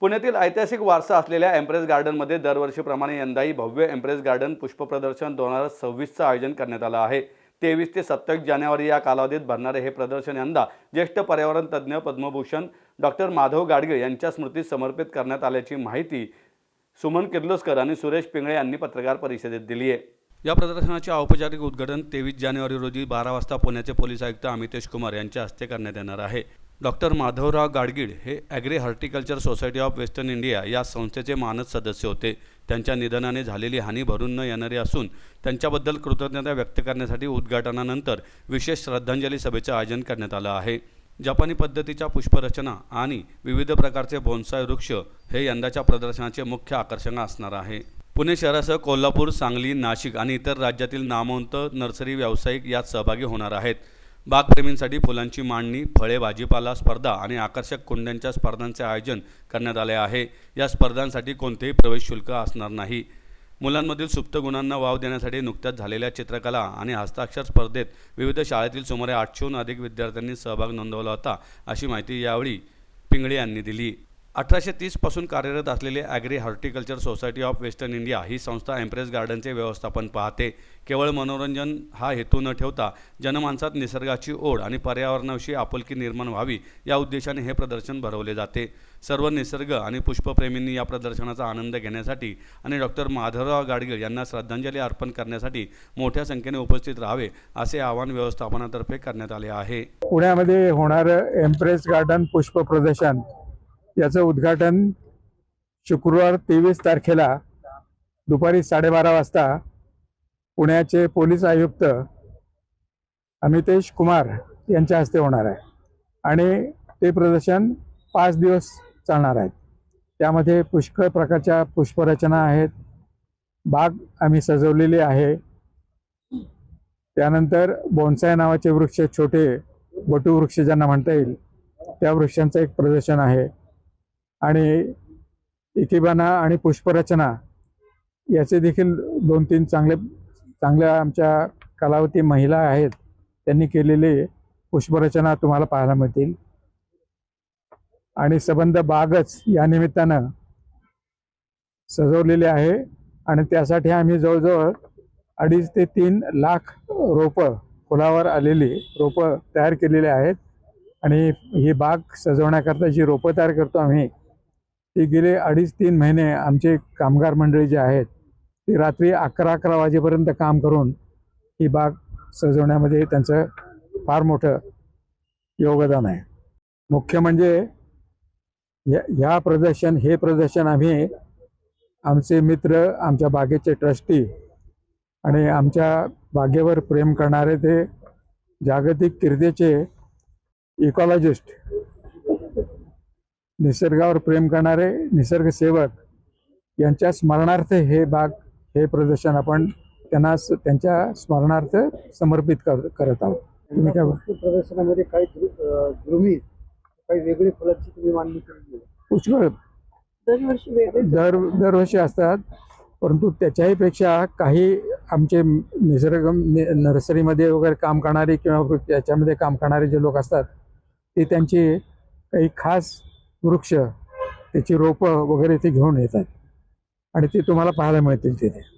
पुण्यातील ऐतिहासिक वारसा असलेल्या एम्प्रेस गार्डनमध्ये दरवर्षीप्रमाणे यंदाही भव्य एम्प्रेस गार्डन पुष्प प्रदर्शन 2026चं आयोजन करण्यात आलं आहे। 23 ते 27 जानेवारी या कालावधीत भरणारे हे प्रदर्शन यंदा ज्येष्ठ पर्यावरण तज्ज्ञ पद्मभूषण डॉक्टर माधव गाडगीळ यांच्या स्मृतीस समर्पित करण्यात आल्याची माहिती सुमन किर्लोस्कर आणि सुरेश पिंगळे यांनी पत्रकार परिषदेत दिली आहे। या प्रदर्शनाचे औपचारिक उद्घाटन 23 जानेवारी रोजी 12 वाजता पुण्याचे पोलीस आयुक्त अमितेश कुमार यांच्या हस्ते करण्यात येणार आहे। डॉक्टर माधवराव गाडगीळ हे agree horticulture society of western India या संस्थेचे मानद सदस्य होते। त्यांच्या निधनाने झालेली हानी भरून न येणारी असून त्यांच्याबद्दल कृतज्ञता व्यक्त करण्यासाठी उद्घाटनानंतर विशेष श्रद्धांजली सभेचे आयोजन करण्यात आलं आहे। जपानी पद्धतीच्या पुष्परचना आणि विविध प्रकारचे बोन्साय वृक्ष हे यंदाच्या प्रदर्शनाचे मुख्य आकर्षण असणार आहे। पुणे शहरासह कोल्हापूर, सांगली, नाशिक आणि इतर राज्यातील नामवंत नर्सरी व्यावसायिक यात सहभागी होणार आहेत। बागप्रेमींसाठी फुलांची मांडणी, फळे, भाजीपाला स्पर्धा आणि आकर्षक कुंड्यांच्या स्पर्धांचे आयोजन करण्यात आले आहे। या स्पर्धांसाठी कोणतेही प्रवेश शुल्क असणार नाही। मुलांमधील सुप्त गुणांना वाव देण्यासाठी नुकत्याच झालेल्या चित्रकला आणि हस्ताक्षर स्पर्धेत विविध शाळेतील सुमारे 800हून अधिक विद्यार्थ्यांनी सहभाग नोंदवला होता, अशी माहिती यावेळी पिंगळे यांनी दिली। 1830 पासून कार्यरत असलेले agri horticulture society of western India ही संस्था एम्प्रेस गार्डनचे व्यवस्थापन पाहते। केवळ मनोरंजन हा हेतू न ठेवता जनमानसात निसर्गाची ओढ आणि पर्यावरणाविषयी आपुलकी निर्माण व्हावी या उद्देशाने हे प्रदर्शन भरवले जाते। सर्व निसर्ग आणि पुष्पप्रेमींनी या प्रदर्शनाचा आनंद घेण्यासाठी आणि डॉक्टर माधवराव गाडगीळ यांना श्रद्धांजली अर्पण करण्यासाठी मोठ्या संख्येने उपस्थित राहावे असे आवाहन व्यवस्थापनातर्फे करण्यात आले आहे। पुण्यामध्ये होणारं एम्प्रेस गार्डन पुष्प प्रदर्शन याचं उद्घाटन शुक्रवार 23 तारखेला दुपारी 12:30 वाजता पुण्याचे पोलीस आयुक्त अमितेश कुमार यांच्या हस्ते होणार आहे आणि ते प्रदर्शन 5 दिवस चालणार आहे। त्यामध्ये पुष्कळ प्रकारच्या पुष्परचना आहेत, बाग आम्ही सजवलेली आहे। त्यानंतर बोन्साय नावाचे वृक्ष, छोटे बटू वृक्ष ज्यांना म्हणता येईल, त्या वृक्षांचं एक प्रदर्शन आहे आणि इकिबाना आणि पुष्परचना याचे देखील 2-3 चांगल्या आमच्या कलावती महिला आहेत, त्यांनी केलेली पुष्परचना तुम्हाला पाहायला मिळतील। आणि सबंध बागच या निमित्तानं सजवलेली आहे आणि त्यासाठी आम्ही जवळजवळ 2.5 ते 3 लाख रोपं, फुलावर आलेली रोपं तयार केलेली आहेत। आणि ही बाग सजवण्याकरता जी रोपं तयार करतो आम्ही, ती गेले 2.5-3 महिने आमचे कामगार मंडळी जे आहेत ती रात्री 11 वाजेपर्यंत काम करून ही बाग सजवण्यामध्ये त्यांचं फार मोठं योगदान आहे। मुख्य म्हणजे हे प्रदर्शन आम्ही आमचे मित्र, आमच्या बागेचे ट्रस्टी आणि आमच्या बागेवर प्रेम करणारे ते जागतिक कीर्तीचे इकॉलॉजिस्ट, निसर्गावर प्रेम करणारे निसर्गसेवक यांच्या स्मरणार्थ हे प्रदर्शन आपण त्यांच्या स्मरणार्थ समर्पित करत आहोत। तुम्ही काय प्रदर्शनामध्ये काही गृमी, काही वेगळी फुलांची तुम्ही मांडणी केली? पुष्कळ दरवर्षी असतात, परंतु त्याच्याही पेक्षा काही आमचे निसर्ग नर्सरीमध्ये वगैरे काम करणारे किंवा त्याच्यामध्ये काम करणारे जे लोक असतात ते त्यांची काही खास वृक्ष, त्याची रोपं वगैरे ते घेऊन येतात आणि ते तुम्हाला पाहायला मिळतील तिथे।